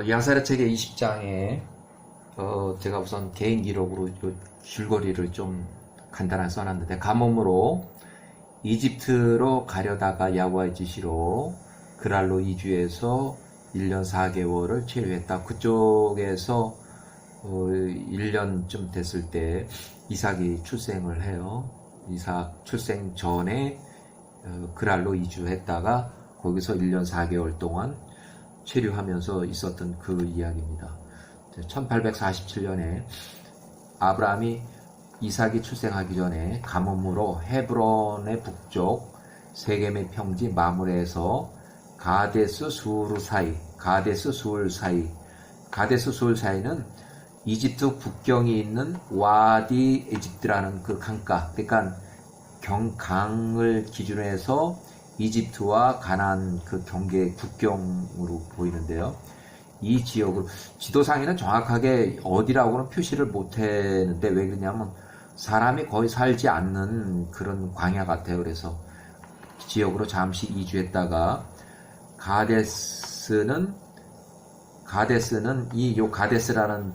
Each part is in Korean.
야사라 책의 20장에 제가 우선 개인 기록으로 줄거리를 좀 간단하게 써놨는데, 가뭄으로 이집트로 가려다가 야고의 지시로 그랄로 이주해서 1년 4개월을 체류했다. 그쪽에서 1년쯤 됐을 때 이삭이 출생을 해요. 이삭 출생 전에 그랄로 이주했다가 거기서 1년 4개월 동안 체류하면서 있었던 그 이야기입니다. 1847년에 아브라함이 이삭이 출생하기 전에 가뭄으로 헤브론의 북쪽 세겜의 평지 마므레에서 가데스 수울 사이, 가데스 수울 사이는 이집트 국경이 있는 와디 에집트라는 그 강가, 그러니까 강을 기준으로 해서 이집트와 가나안 그 경계 국경으로 보이는데요. 이 지역을 지도상에는 정확하게 어디라고는 표시를 못했는데, 왜 그러냐면 사람이 거의 살지 않는 그런 광야 같아요. 그래서 지역으로 잠시 이주했다가 가데스는 가데스라는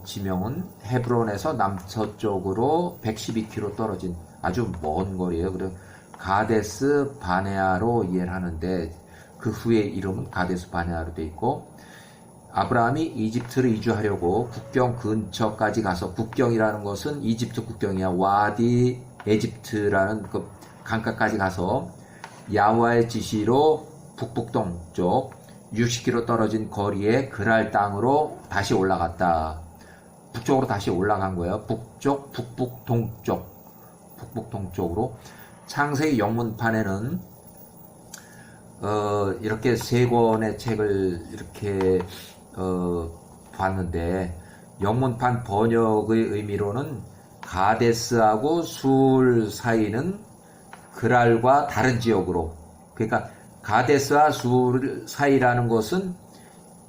지명은 헤브론에서 남서쪽으로 112km 떨어진 아주 먼 거리예요. 그래서 가데스 바네아로 이해를 하는데, 그 후에 이름은 가데스 바네아로 돼 있고, 아브라함이 이집트를 이주하려고 국경 근처까지 가서, 국경이라는 것은 이집트 국경이야. 와디 에집트라는 그 강가까지 가서 야훼의 지시로 북북동쪽 60km 떨어진 거리에 그랄 땅으로 다시 올라갔다. 북쪽으로 다시 올라간 거예요. 북북동쪽으로. 창세기 영문판에는 이렇게 세 권의 책을 이렇게 봤는데, 영문판 번역의 의미로는 가데스하고 수울 사이는 그랄과 다른 지역으로, 그러니까 가데스와 수울 사이라는 것은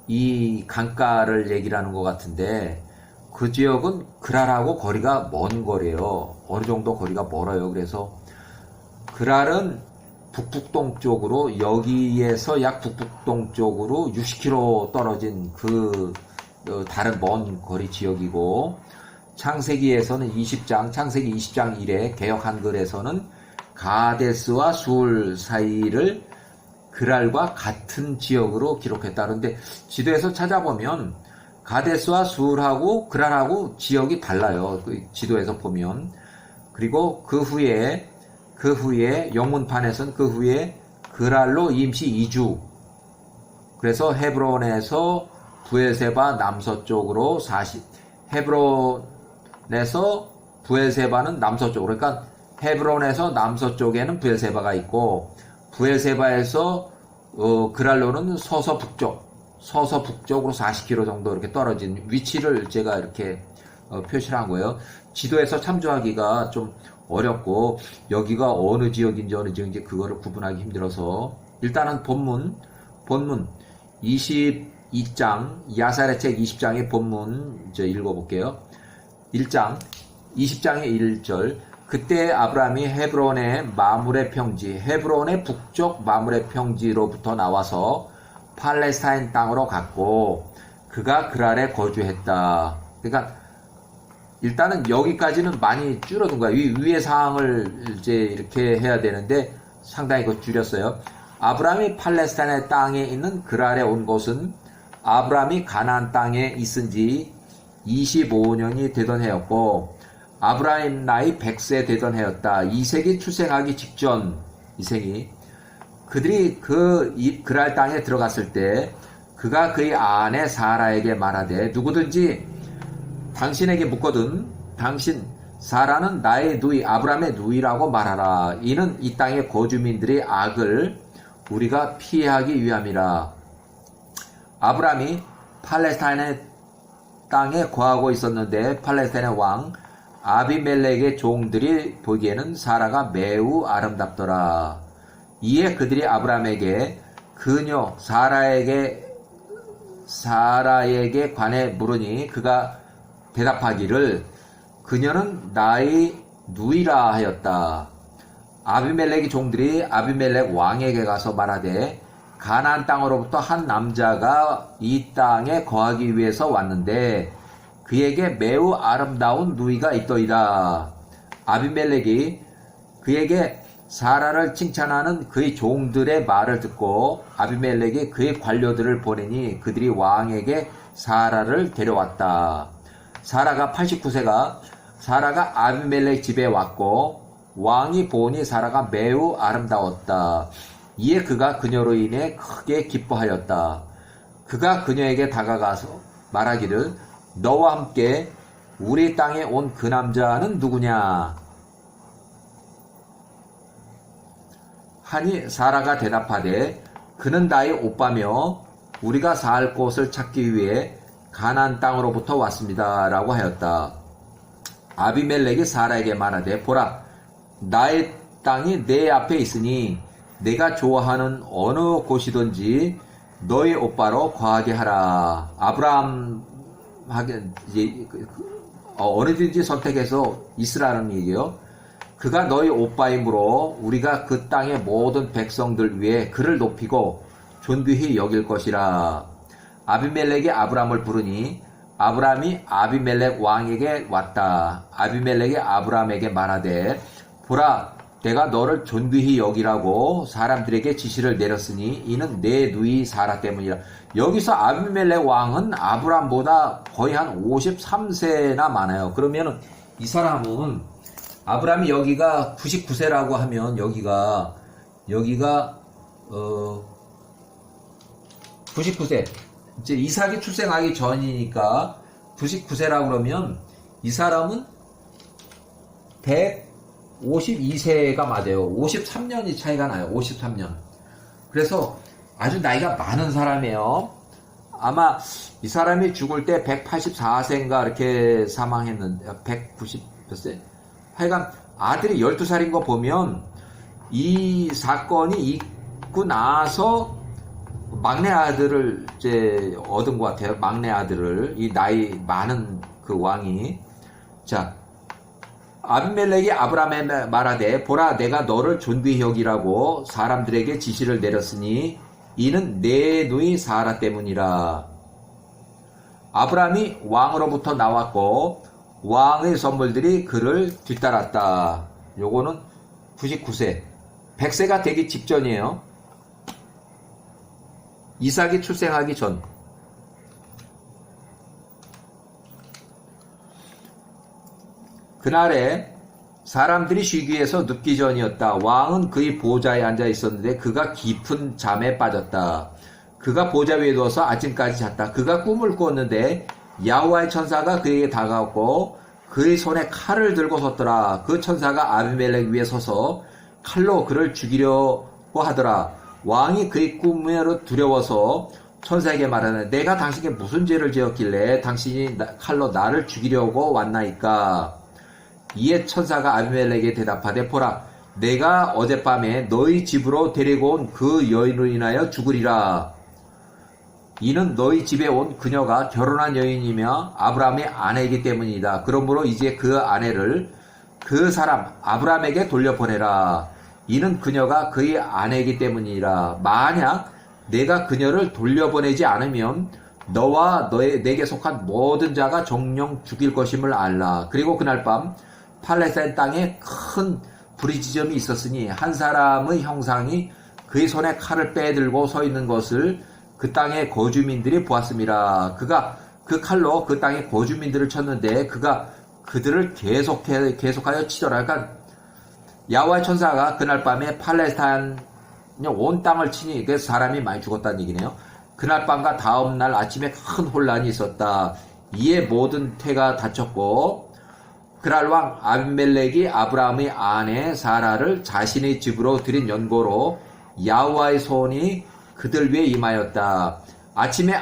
이 강가를 얘기를 하는 것 같은데, 그 지역은 그랄하고 거리가 먼 거래요. 어느 정도 거리가 멀어요. 그래서 그랄은 북북동쪽으로, 여기에서 약 북북동쪽으로 60km 떨어진 그 다른 먼 거리 지역이고, 창세기에서는 창세기 20장 1에 개역 한글에서는 가데스와 수울 사이를 그랄과 같은 지역으로 기록했다. 그런데 지도에서 찾아보면 가데스와 수울하고 그랄하고 지역이 달라요. 그 지도에서 보면. 그리고 그 후에 영문판에서는 그 후에 그랄로 임시 이주. 그래서 헤브론에서 브엘세바 남서쪽으로 헤브론에서 브엘세바는 남서쪽으로, 그러니까 헤브론에서 남서쪽에는 브엘세바가 있고, 브엘세바에서 그랄로는 서서북쪽으로 40km 정도 이렇게 떨어진 위치를 제가 이렇게 표시를 한 거예요. 지도에서 참조하기가 좀 어렵고, 여기가 어느 지역인지 그거를 구분하기 힘들어서, 일단은 본문 22장, 야사랴 책 20장의 본문 이제 읽어볼게요. 1장 20장의 1절. 그때 아브라함이 헤브론의 마므레 평지, 헤브론의 북쪽 마므레 평지로부터 나와서 팔레스타인 땅으로 갔고, 그가 그랄에 거주했다. 그러니까 일단은 여기까지는 많이 줄어든 거야. 위의 사항을 이제 이렇게 해야 되는데 상당히 그거 줄였어요. 아브라함이 팔레스타인의 땅에 있는 그랄에 온 것은 아브라함이 가나안 땅에 있은 지 25년이 되던 해였고, 아브라함 나이 100세 되던 해였다. 이색이 출생하기 직전, 그들이 그랄 땅에 들어갔을 때 그가 그의 아내 사라에게 말하되, 누구든지 당신에게 묻거든 당신 사라는 나의 누이 아브라함의 누이라고 말하라. 이는 이 땅의 거주민들의 악을 우리가 피하기 위함이라. 아브라함이 팔레스타인의 땅에 거하고 있었는데, 팔레스타인의 왕 아비멜렉의 종들이 보기에는 사라가 매우 아름답더라. 이에 그들이 아브라함에게 그녀 사라에게 관해 물으니, 그가 대답하기를 그녀는 나의 누이라 하였다. 아비멜렉의 종들이 아비멜렉 왕에게 가서 말하되, 가나안 땅으로부터 한 남자가 이 땅에 거하기 위해서 왔는데 그에게 매우 아름다운 누이가 있더이다. 아비멜렉이 그에게 사라를 칭찬하는 그의 종들의 말을 듣고 아비멜렉이 그의 관료들을 보내니 그들이 왕에게 사라를 데려왔다. 사라가 89세가 사라가 아비멜렉 집에 왔고 왕이 보니 사라가 매우 아름다웠다. 이에 그가 그녀로 인해 크게 기뻐하였다. 그가 그녀에게 다가가서 말하기를 너와 함께 우리 땅에 온 그 남자는 누구냐? 하니 사라가 대답하되 그는 나의 오빠며 우리가 살 곳을 찾기 위해 가나안 땅으로부터 왔습니다. 라고 하였다. 아비멜렉이 사라에게 말하되 보라 나의 땅이 내 앞에 있으니 내가 좋아하는 어느 곳이든지 너의 오빠로 거하게 하라. 아브라함 이제 어느든지 선택해서 있으라는 얘기예요. 그가 너희 오빠이므로 우리가 그 땅의 모든 백성들 위해 그를 높이고 존귀히 여길 것이라. 아비멜렉이 아브람을 부르니 아브람이 아비멜렉 왕에게 왔다. 아비멜렉이 아브람에게 말하되 보라 내가 너를 존귀히 여기라고 사람들에게 지시를 내렸으니 이는 내 누이 사라 때문이라. 여기서 아비멜렉 왕은 아브람보다 거의 한 53세나 많아요. 그러면은 이 사람은 아브람이 여기가 99세라고 하면 여기가 99세 이제 이삭이 출생하기 전이니까 99세라고 그러면 이 사람은 152세가 맞아요. 53년이 차이가 나요. 53년. 그래서 아주 나이가 많은 사람이에요. 아마 이 사람이 죽을 때 184세인가 이렇게 사망했는데 190몇 세? 하여간 아들이 12살인 거 보면 이 사건이 있고 나서 막내 아들을 이제 얻은 것 같아요. 막내 아들을 이 나이 많은 그 왕이. 자, 아비멜렉이 아브람에 말하되 보라 내가 너를 존귀히 여기라고 사람들에게 지시를 내렸으니 이는 내 누이 사라 때문이라. 아브람이 왕으로부터 나왔고 왕의 선물들이 그를 뒤따랐다. 요거는 99세 100세가 되기 직전이에요. 이삭이 출생하기 전. 그날에 사람들이 쉬기 위해서 눕기 전이었다. 왕은 그의 보좌에 앉아 있었는데 그가 깊은 잠에 빠졌다. 그가 보좌 위에 누워서 아침까지 잤다. 그가 꿈을 꾸었는데 야호와의 천사가 그에게 다가왔고 그의 손에 칼을 들고 섰더라. 그 천사가 아비멜렉 위에 서서 칼로 그를 죽이려고 하더라. 왕이 그의 꿈으로 두려워서 천사에게 말하는 내가 당신에게 무슨 죄를 지었길래 당신이 칼로 나를 죽이려고 왔나이까. 이에 천사가 아비멜렉에게 대답하되 보라 내가 어젯밤에 너희 집으로 데리고 온 그 여인으로 인하여 죽으리라. 이는 너희 집에 온 그녀가 결혼한 여인이며 아브라함의 아내이기 때문이다. 그러므로 이제 그 아내를 그 사람 아브라함에게 돌려보내라. 이는 그녀가 그의 아내이기 때문이라. 만약 내가 그녀를 돌려보내지 않으면 너와 내게 속한 모든 자가 정령 죽일 것임을 알라. 그리고 그날 밤 팔레스타인 땅에 큰 부르짖음이 있었으니 한 사람의 형상이 그의 손에 칼을 빼들고 서 있는 것을 그 땅의 거주민들이 보았습니다. 그가 그 칼로 그 땅의 거주민들을 쳤는데 그가 그들을 계속하여 치더라. 그러니까 야호와의 천사가 그날 밤에 팔레스타인 온 땅을 치니 그 사람이 많이 죽었다는 얘기네요. 그날 밤과 다음 날 아침에 큰 혼란이 있었다. 이에 모든 태가 다쳤고 그랄 왕 아비멜렉이 아브라함의 아내 사라를 자신의 집으로 들인 연고로 야호와의 손이 그들 위에 임하였다. 아침에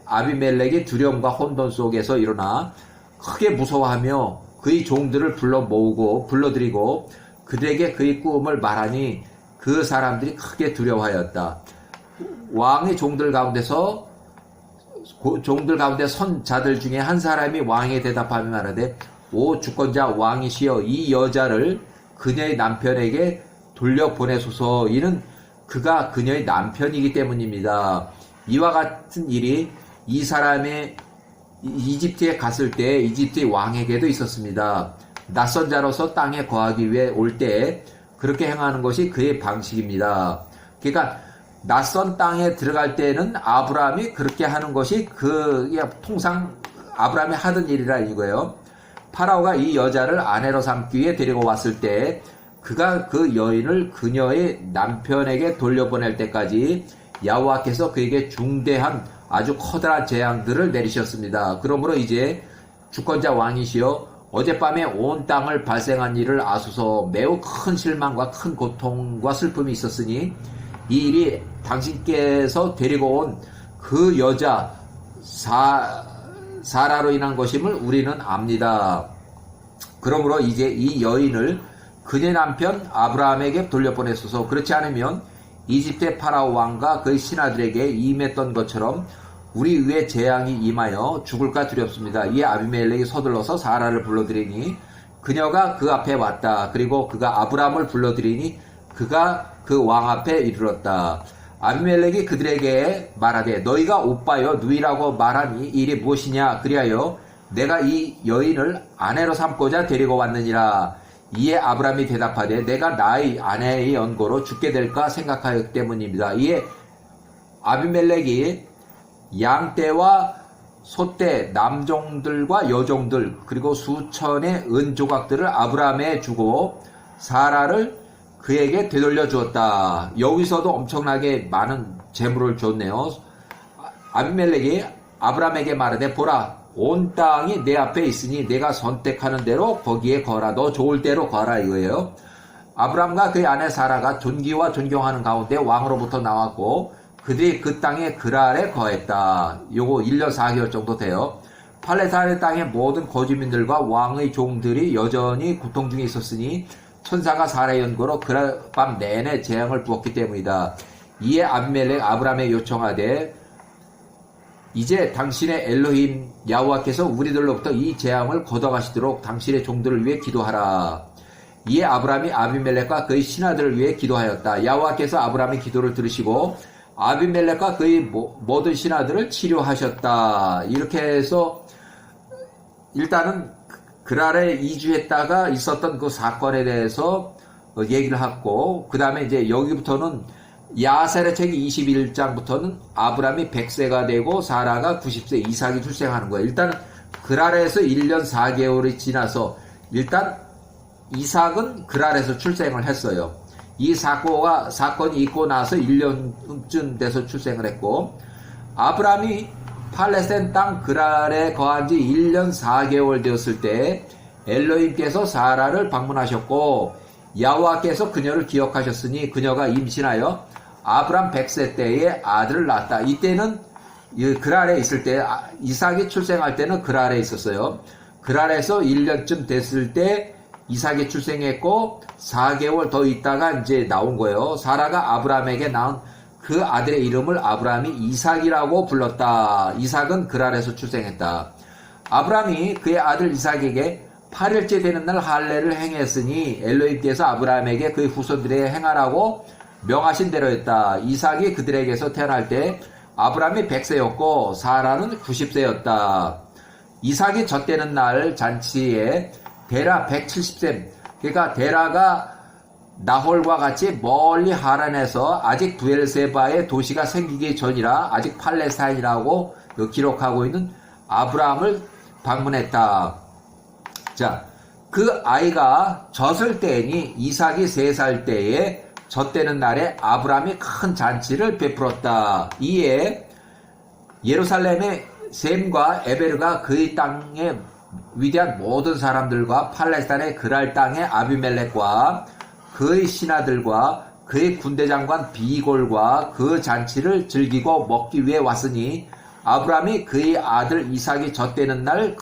아비멜렉이 두려움과 혼돈 속에서 일어나 크게 무서워하며 그의 종들을 불러들이고 그들에게 그의 꿈을 말하니 그 사람들이 크게 두려워하였다. 왕의 종들 가운데 선 자들 중에 한 사람이 왕에게 대답하며 말하되 오 주권자 왕이시여 이 여자를 그녀의 남편에게 돌려보내소서. 이는 그가 그녀의 남편이기 때문입니다. 이와 같은 일이 이 사람의 이집트에 갔을 때 이집트의 왕에게도 있었습니다. 낯선 자로서 땅에 거하기 위해 올 때 그렇게 행하는 것이 그의 방식입니다. 그러니까 낯선 땅에 들어갈 때는 아브라함이 그렇게 하는 것이 통상 아브라함이 하던 일이라 이거예요. 파라오가 이 여자를 아내로 삼기 위해 데리고 왔을 때 그가 그 여인을 그녀의 남편에게 돌려보낼 때까지 여호와께서 그에게 중대한 아주 커다란 재앙들을 내리셨습니다. 그러므로 이제 주권자 왕이시여 어젯밤에 온 땅을 발생한 일을 아소서. 매우 큰 실망과 큰 고통과 슬픔이 있었으니 이 일이 당신께서 데리고 온 그 여자 사라로 인한 것임을 우리는 압니다. 그러므로 이제 이 여인을 그의 남편 아브라함에게 돌려보내소서. 그렇지 않으면 이집트의 파라오 왕과 그의 신하들에게 임했던 것처럼 우리 위에 재앙이 임하여 죽을까 두렵습니다. 이에 아비멜렉이 서둘러서 사라를 불러들이니 그녀가 그 앞에 왔다. 그리고 그가 아브라함을 불러들이니 그가 그 왕 앞에 이르렀다. 아비멜렉이 그들에게 말하되 너희가 오빠여 누이라고 말하니 이 일이 무엇이냐. 그리하여 내가 이 여인을 아내로 삼고자 데리고 왔느니라. 이에 아브라함이 대답하되 내가 나의 아내의 연고로 죽게 될까 생각하였기 때문입니다. 이에 아비멜렉이 양떼와 소떼, 남종들과 여종들 그리고 수천의 은조각들을 아브라함에 주고 사라를 그에게 되돌려 주었다. 여기서도 엄청나게 많은 재물을 줬네요. 아비멜렉이 아브라함에게 말하되 보라 온 땅이 내 앞에 있으니 내가 선택하는 대로 거기에 거하라. 너 좋을 대로 거하라 이거예요. 아브라함과 그의 아내 사라가 존귀와 존경하는 가운데 왕으로부터 나왔고 그들이 그 땅에 그랄에 거했다. 요거 1년 4개월 정도 돼요. 팔레스타인 땅의 모든 거주민들과 왕의 종들이 여전히 고통 중에 있었으니 천사가 사라의 연고로 그랄 밤 내내 재앙을 부었기 때문이다. 이에 아비멜렉 아브라함에 요청하되 이제 당신의 엘로힘 야호와께서 우리들로부터 이 재앙을 걷어가시도록 당신의 종들을 위해 기도하라. 이에 아브라함이 아비멜렉과 그의 신하들을 위해 기도하였다. 야호와께서 아브라함의 기도를 들으시고 아비멜렉과 그의 모든 신하들을 치료하셨다. 이렇게 해서 일단은 그랄에 이주했다가 있었던 그 사건에 대해서 얘기를 하고 그 다음에 이제 여기부터는 야세의 책 21장부터는 아브라함이 100세가 되고 사라가 90세 이삭이 출생하는 거예요. 일단 그랄에서 1년 4개월이 지나서 일단 이삭은 그랄에서 출생을 했어요. 이 사건이 있고 나서 1년쯤 돼서 출생을 했고 아브라함이 팔레스타인 땅 그랄에 거한 지 1년 4개월 되었을 때 엘로힘께서 사라를 방문하셨고 야호와께서 그녀를 기억하셨으니 그녀가 임신하여 아브라함 100세 때에 아들을 낳았다. 이때는 그랄에 있을 때 이삭이 출생할 때는 그랄에 있었어요. 그랄에서 1년쯤 됐을 때 이삭이 출생했고 4개월 더 있다가 이제 나온 거예요. 사라가 아브라함에게 낳은 그 아들의 이름을 아브라함이 이삭이라고 불렀다. 이삭은 그랄에서 출생했다. 아브라함이 그의 아들 이삭에게 8일째 되는 날 할례를 행했으니 엘로힘께서 아브라함에게 그의 후손들에게 행하라고 명하신 대로였다. 이삭이 그들에게서 태어날 때 아브라함이 100세였고 사라는 90세였다. 이삭이 젖되는 날 잔치에 데라 170세, 그러니까 데라가 나홀과 같이 멀리 하란에서 아직 부엘세바의 도시가 생기기 전이라 아직 팔레스타인이라고 기록하고 있는 아브라함을 방문했다. 자, 그 아이가 젖을 때니 이삭이 3살 때에 젖되는 날에 아브라함이 큰 잔치를 베풀었다. 이에 예루살렘의 셈과 에베르가 그의 땅의 위대한 모든 사람들과 팔레스타인의 그랄 땅의 아비멜렉과 그의 신하들과 그의 군대장관 비골과 그 잔치를 즐기고 먹기 위해 왔으니 아브라함이 그의 아들 이삭이 젖되는 날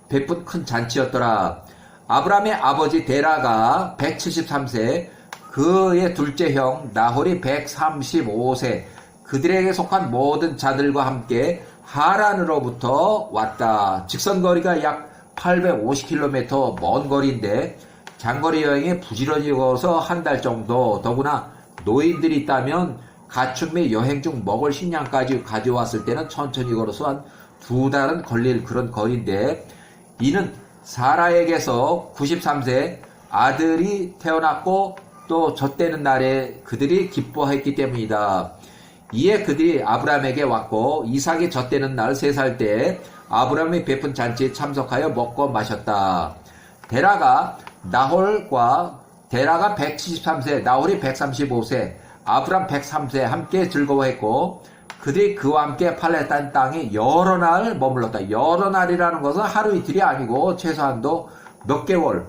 베푼 큰 잔치였더라. 아브라함의 아버지 데라가 173세, 그의 둘째 형 나홀이 135세, 그들에게 속한 모든 자들과 함께 하란으로부터 왔다. 직선거리가 약 850km 먼 거리인데 장거리 여행에 부지런히 걸어서 한 달 정도, 더구나 노인들이 있다면 가축 및 여행 중 먹을 식량까지 가져왔을 때는 천천히 걸어서 한 2달은 걸릴 그런 거리인데, 이는 사라에게서 93세 아들이 태어났고 또 젖되는 날에 그들이 기뻐했기 때문이다. 이에 그들이 아브라함에게 왔고 이삭이 젖되는 날 3살 때 아브라함이 베푼 잔치에 참석하여 먹고 마셨다. 데라가 173세, 나홀이 135세, 아브람 103세 함께 즐거워했고 그들이 그와 함께 팔레스타인 땅에 여러 날 머물렀다. 여러 날이라는 것은 하루 이틀이 아니고 최소한도 몇 개월,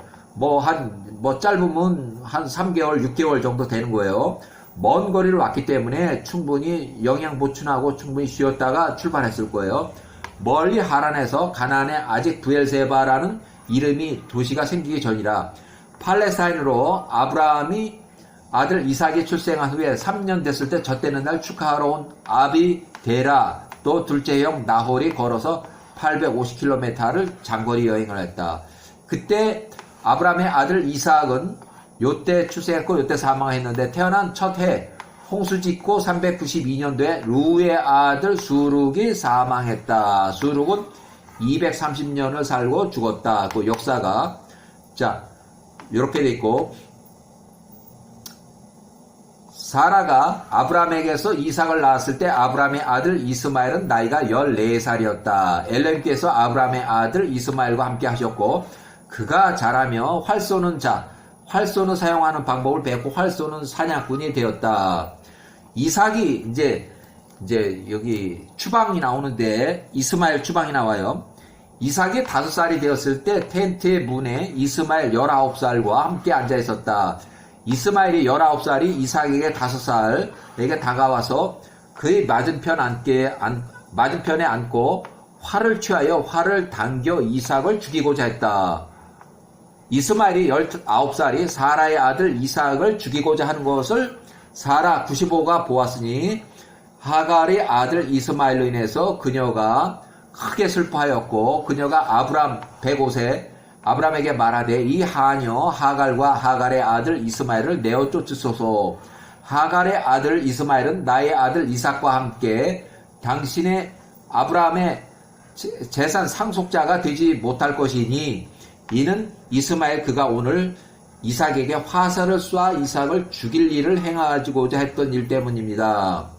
짧으면 한 3개월, 6개월 정도 되는 거예요. 먼 거리를 왔기 때문에 충분히 영양 보충하고 충분히 쉬었다가 출발했을 거예요. 멀리 하란에서 가나안에 아직 부엘세바라는 이름이 도시가 생기기 전이라 팔레스타인으로 아브라함이 아들 이삭이 출생한 후에 3년 됐을 때 젖되는 날 축하하러 온 아비 데라 또 둘째 형 나홀이 걸어서 850km를 장거리 여행을 했다. 그때 아브라함의 아들 이삭은 요때 출생했고 요때 사망했는데 태어난 첫 해 홍수 짓고 392년도에 루의 아들 수룩이 사망했다. 수룩은 230년을 살고 죽었다. 그 역사가 자 이렇게 돼 있고, 사라가 아브라함에게서 이삭을 낳았을 때 아브라함의 아들 이스마엘은 나이가 14살이었다. 엘렘께서 아브라함의 아들 이스마엘과 함께 하셨고 그가 자라며 활 쏘는 사용하는 방법을 배웠고 활 쏘는 사냥꾼이 되었다. 이삭이 이제 여기 추방이 나오는데 이스마엘 추방이 나와요. 이삭이 5살이 되었을 때 텐트의 문에 이스마엘 19살과 함께 앉아 있었다. 이스마엘이 19살이 이삭에게 5살에게 다가와서 그의 맞은편에 앉고 활을 취하여 활을 당겨 이삭을 죽이고자 했다. 이스마엘이 19살이 사라의 아들 이삭을 죽이고자 하는 것을 사라 95가 보았으니 하갈의 아들 이스마엘로 인해서 그녀가 크게 슬퍼하였고 그녀가 아브람 105세 아브람에게 말하되 이 하녀 하갈과 하갈의 아들 이스마엘을 내어 쫓으소서. 하갈의 아들 이스마엘은 나의 아들 이삭과 함께 당신의 아브라함의 재산 상속자가 되지 못할 것이니 이는 이스마엘 그가 오늘 이삭에게 화살을 쏴 이삭을 죽일 일을 행하고자 했던 일 때문입니다.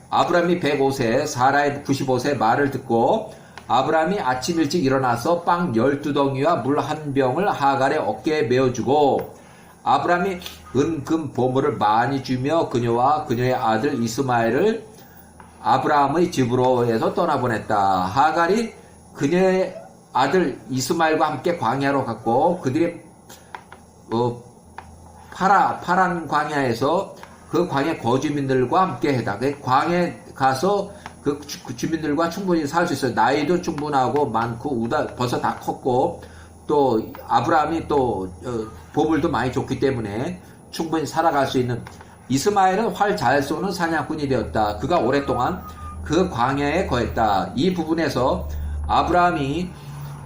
아브람이 105세 사라의 95세 말을 듣고 아브람이 아침 일찍 일어나서 빵 12덩이와 물 1병을 하갈의 어깨에 메어주고 아브람이 은금 보물을 많이 주며 그녀와 그녀의 아들 이스마엘을 아브라함의 집으로 해서 떠나보냈다. 하갈이 그녀의 아들 이스마엘과 함께 광야로 갔고 그들이 파란 광야에서 그 광야 거주민들과 함께 해다. 그 광야에 가서 그 주민들과 충분히 살 수 있어요. 나이도 충분하고 많고 벌써 다 컸고 또 아브라함이 또 보물도 많이 줬기 때문에 충분히 살아갈 수 있는 이스마엘은 활 잘 쏘는 사냥꾼이 되었다. 그가 오랫동안 그 광야에 거했다. 이 부분에서 아브라함이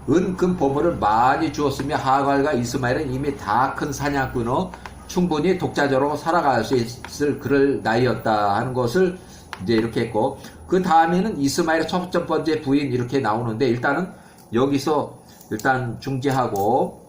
은금 보물을 많이 주었으며 하갈과 이스마엘은 이미 다 큰 사냥꾼으로 충분히 독자적으로 살아갈 수 있을 그럴 나이였다 하는 것을 이제 이렇게 했고 그 다음에는 이스마엘의 첫 번째 부인 이렇게 나오는데 일단은 여기서 일단 중지하고